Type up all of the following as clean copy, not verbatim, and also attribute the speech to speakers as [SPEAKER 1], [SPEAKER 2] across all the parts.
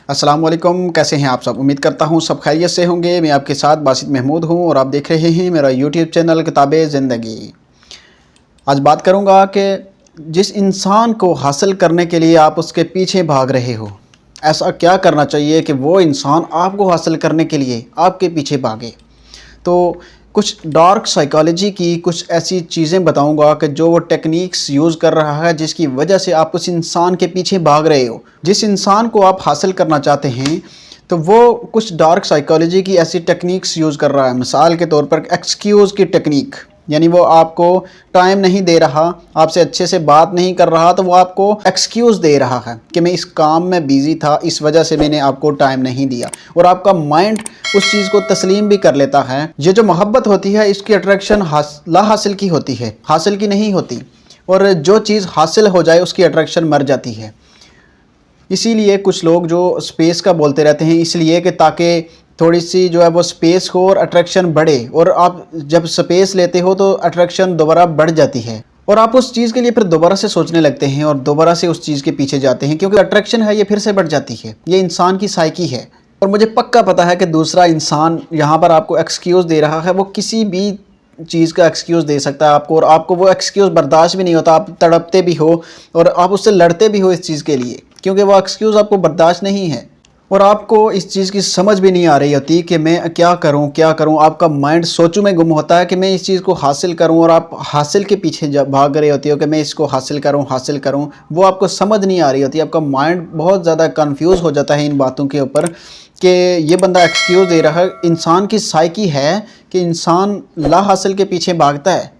[SPEAKER 1] अस्सलाम वालेकुम, कैसे हैं आप सब। उम्मीद करता हूँ सब खैरियत से होंगे। मैं आपके साथ बासित महमूद हूँ और आप देख रहे हैं मेरा यूट्यूब चैनल किताबे ज़िंदगी। आज बात करूँगा कि जिस इंसान को हासिल करने के लिए आप उसके पीछे भाग रहे हो, ऐसा क्या करना चाहिए कि वो इंसान आपको हासिल करने के लिए आपके पीछे भागे। तो कुछ डार्क साइकोलॉजी की कुछ ऐसी चीज़ें बताऊंगा कि जो वो टेक्निक्स यूज़ कर रहा है जिसकी वजह से आप उस इंसान के पीछे भाग रहे हो। जिस इंसान को आप हासिल करना चाहते हैं तो वो कुछ डार्क साइकोलॉजी की ऐसी टेक्निक्स यूज़ कर रहा है। मिसाल के तौर पर एक्सक्यूज़ की टेक्निक, यानी वो आपको टाइम नहीं दे रहा, आपसे अच्छे से बात नहीं कर रहा, तो वो आपको एक्सक्यूज़ दे रहा है कि मैं इस काम में बिज़ी था, इस वजह से मैंने आपको टाइम नहीं दिया। और आपका माइंड उस चीज़ को तस्लीम भी कर लेता है। ये जो मोहब्बत होती है इसकी अट्रैक्शन ला हासिल की होती है, हासिल की नहीं होती। और जो चीज़ हासिल हो जाए उसकी अट्रैक्शन मर जाती है। इसीलिए कुछ लोग जो स्पेस का बोलते रहते हैं, इसलिए कि ताकि थोड़ी सी जो है वो स्पेस हो और अट्रैक्शन बढ़े। और आप जब स्पेस लेते हो तो अट्रैक्शन दोबारा बढ़ जाती है और आप उस चीज़ के लिए फिर दोबारा से सोचने लगते हैं और दोबारा से उस चीज़ के पीछे जाते हैं, क्योंकि अट्रैक्शन है ये फिर से बढ़ जाती है। ये इंसान की साइकी है। और मुझे पक्का पता है कि दूसरा इंसान यहाँ पर आपको एक्सक्यूज़ दे रहा है, वो किसी भी चीज़ का एक्सक्यूज़ दे सकता है आपको, और आपको वो एक्सक्यूज़ बर्दाश्त भी नहीं होता। आप तड़पते भी हो और आप उससे लड़ते भी हो इस चीज़ के लिए, क्योंकि वो एक्सक्यूज़ आपको बर्दाश्त नहीं है। और आपको इस चीज़ की समझ भी नहीं आ रही होती कि मैं क्या करूं क्या करूं। आपका माइंड सोचों में गुम होता है कि मैं इस चीज़ को हासिल करूं, और आप हासिल के पीछे भाग रहे होते हो कि मैं इसको हासिल करूं। वो आपको समझ नहीं आ रही होती। आपका माइंड बहुत ज़्यादा कंफ्यूज हो जाता है इन बातों के ऊपर कि ये बंदा एक्सक्यूज़ दे रहा है। इंसान की साइकी है कि इंसान ला हासिल के पीछे भागता है।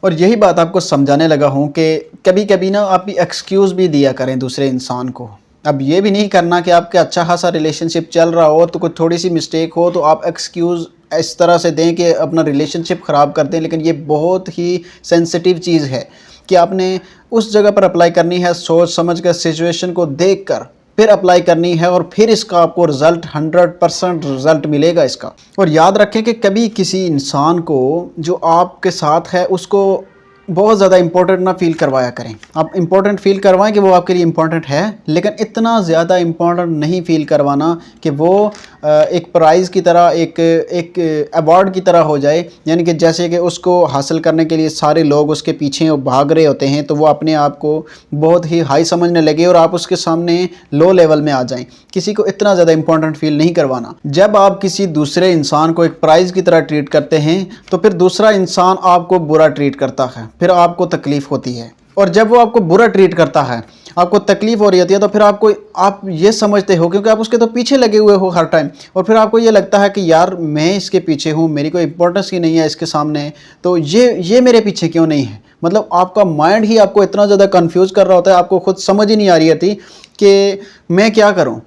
[SPEAKER 1] और यही बात आपको समझाने लगा हूँ कि कभी कभी ना आप भी एक्सक्यूज़ भी दिया करें दूसरे इंसान को। अब ये भी नहीं करना कि आपके अच्छा खासा रिलेशनशिप चल रहा हो तो कोई थोड़ी सी मिस्टेक हो तो आप एक्सक्यूज़ इस तरह से दें कि अपना रिलेशनशिप ख़राब कर दें। लेकिन ये बहुत ही सेंसिटिव चीज़ है कि आपने उस जगह पर अप्लाई करनी है, सोच समझ कर, सिचुएशन को देख कर फिर अप्लाई करनी है, और फिर इसका आपको रिज़ल्ट 100% रिज़ल्ट मिलेगा इसका। और याद रखें कि कभी किसी इंसान को जो आपके साथ है उसको बहुत ज़्यादा इंपॉर्टेंट ना फील करवाया करें। आप इंपॉर्टेंट फील करवाएं कि वो आपके लिए इंपॉर्टेंट है, लेकिन इतना ज़्यादा इंपॉर्टेंट नहीं फील करवाना कि वो एक प्राइज़ की तरह, एक अवार्ड की तरह हो जाए। यानी कि जैसे कि उसको हासिल करने के लिए सारे लोग उसके पीछे भाग रहे होते हैं तो वो अपने आप को बहुत ही हाई समझने लगे और आप उसके सामने लो लेवल में आ जाएं। किसी को इतना ज़्यादा इंपॉर्टेंट फील नहीं करवाना। जब आप किसी दूसरे इंसान को एक प्राइज़ की तरह ट्रीट करते हैं तो फिर दूसरा इंसान आपको बुरा ट्रीट करता है, फिर आपको तकलीफ़ होती है। और जब वो आपको बुरा ट्रीट करता है, आपको तकलीफ़ हो रही होती है, तो फिर आप ये समझते हो, क्योंकि आप उसके तो पीछे लगे हुए हो हर टाइम, और फिर आपको ये लगता है कि यार मैं इसके पीछे हूँ, मेरी कोई इंपॉर्टेंस ही नहीं है इसके सामने, तो ये मेरे पीछे क्यों नहीं है। मतलब आपका माइंड ही आपको इतना ज़्यादा कंफ्यूज कर रहा होता है, आपको खुद समझ ही नहीं आ रही होती कि मैं क्या करूँ।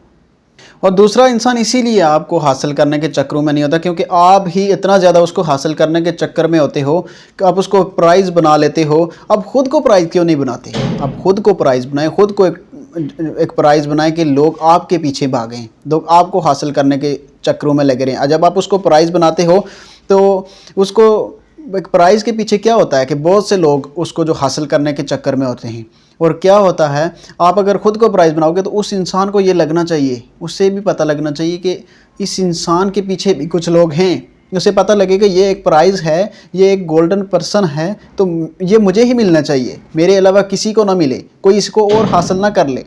[SPEAKER 1] और दूसरा इंसान इसीलिए आपको हासिल करने के चक्करों में नहीं होता क्योंकि आप ही इतना ज़्यादा उसको हासिल करने के चक्कर में होते हो कि आप उसको प्राइज़ बना लेते हो। अब खुद को प्राइज़ क्यों नहीं बनाते। आप खुद को प्राइज़ बनाएं, खुद को एक प्राइज़ बनाएं कि लोग आपके पीछे भागें, लोग आपको हासिल करने के चक्करों में लगे रहें। जब आप उसको प्राइज़ बनाते हो तो उसको एक प्राइज़ के पीछे क्या होता है कि बहुत से लोग उसको जो हासिल करने के चक्कर में होते हैं। और क्या होता है, आप अगर ख़ुद को प्राइज़ बनाओगे तो उस इंसान को ये लगना चाहिए, उससे भी पता लगना चाहिए कि इस इंसान के पीछे भी कुछ लोग हैं। उसे पता लगे कि ये एक प्राइज़ है, ये एक गोल्डन पर्सन है, तो ये मुझे ही मिलना चाहिए, मेरे अलावा किसी को ना मिले, कोई इसको और हासिल ना कर ले,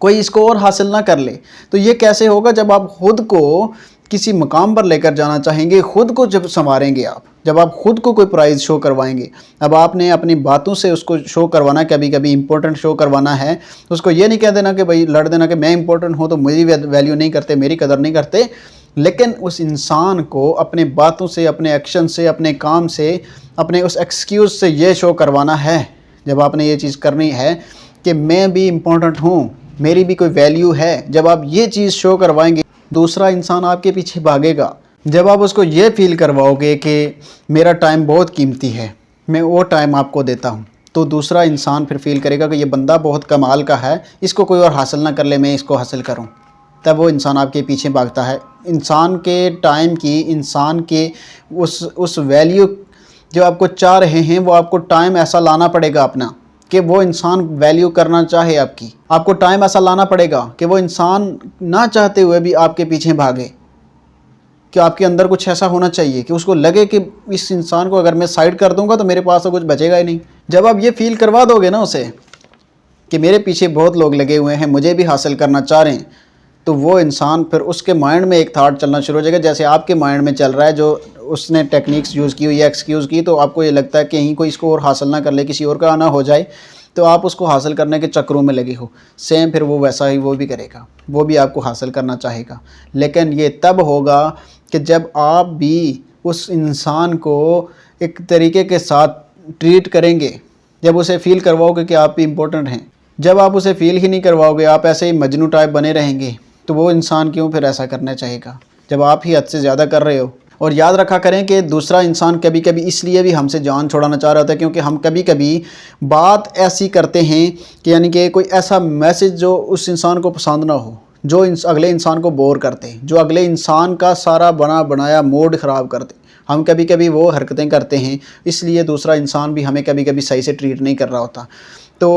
[SPEAKER 1] कोई इसको और हासिल ना कर ले। तो ये कैसे होगा, जब आप ख़ुद को किसी मकाम पर लेकर जाना चाहेंगे, ख़ुद को जब संवारेंगे आप, जब आप ख़ुद को कोई प्राइज़ शो करवाएंगे। अब आपने अपनी बातों से उसको शो करवाना, कभी कभी इंपॉर्टेंट शो करवाना है, उसको ये नहीं कह देना कि भाई लड़ देना कि मैं इंपॉर्टेंट हूँ तो मेरी वैल्यू नहीं करते, मेरी कदर नहीं करते। लेकिन उस इंसान को अपने बातों से, अपने एक्शन से, अपने काम से, अपने उस एक्सक्यूज़ से ये शो करवाना है, जब आपने ये चीज़ करनी है कि मैं भी इम्पोर्टेंट हूँ, मेरी भी कोई वैल्यू है। जब आप ये चीज़ शो करवाएंगे दूसरा इंसान आपके पीछे भागेगा। जब आप उसको ये फील करवाओगे कि मेरा टाइम बहुत कीमती है, मैं वो टाइम आपको देता हूँ, तो दूसरा इंसान फिर फील करेगा कि ये बंदा बहुत कमाल का है, इसको कोई और हासिल ना कर ले, मैं इसको हासिल करूँ। तब वो इंसान आपके पीछे भागता है। इंसान के टाइम की, इंसान के उस वैल्यू जो आपको चाह रहे हैं, वो आपको टाइम ऐसा लाना पड़ेगा अपना कि वो इंसान वैल्यू करना चाहे आपकी। आपको टाइम ऐसा लाना पड़ेगा कि वो इंसान ना चाहते हुए भी आपके पीछे भागे, कि आपके अंदर कुछ ऐसा होना चाहिए कि उसको लगे कि इस इंसान को अगर मैं साइड कर दूंगा तो मेरे पास तो कुछ बचेगा ही नहीं। जब आप ये फील करवा दोगे ना उसे कि मेरे पीछे बहुत लोग लगे हुए हैं, मुझे भी हासिल करना चाह रहे हैं, तो वो इंसान फिर उसके माइंड में एक थाट चलना शुरू हो जाएगा, जैसे आपके माइंड में चल रहा है, जो उसने टेक्निक्स यूज़ की हुई या एक्सक्यूज़ की, तो आपको ये लगता है कि कहीं कोई इसको और हासिल ना कर ले, किसी और का ना हो जाए, तो आप उसको हासिल करने के चक्करों में लगे हो। सेम फिर वो वैसा ही वो भी करेगा, वो भी आपको हासिल करना चाहेगा। लेकिन ये तब होगा कि जब आप भी उस इंसान को एक तरीके के साथ ट्रीट करेंगे, जब उसे फ़ील करवाओगे कि आप भी इम्पोर्टेंट हैं। जब आप उसे फ़ील ही नहीं करवाओगे, आप ऐसे ही मजनू टाइप बने रहेंगे, तो वो इंसान क्यों फिर ऐसा करना चाहेगा, जब आप ही हद से ज़्यादा कर रहे हो। और याद रखा करें कि दूसरा इंसान कभी कभी इसलिए भी हमसे जान छुड़ाना चाह रहा होता है क्योंकि हम कभी कभी बात ऐसी करते हैं कि यानी कि कोई ऐसा मैसेज जो उस इंसान को पसंद ना हो, जो अगले इंसान को बोर करते, जो अगले इंसान का सारा बना बनाया मूड ख़राब करते, हम कभी कभी वो हरकतें करते हैं, इसलिए दूसरा इंसान भी हमें कभी कभी सही से ट्रीट नहीं कर रहा होता। तो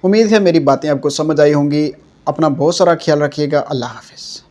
[SPEAKER 1] उम्मीद है मेरी बातें आपको समझ आई होंगी। अपना बहुत सारा ख्याल रखिएगा। अल्लाह हाफ़िज़।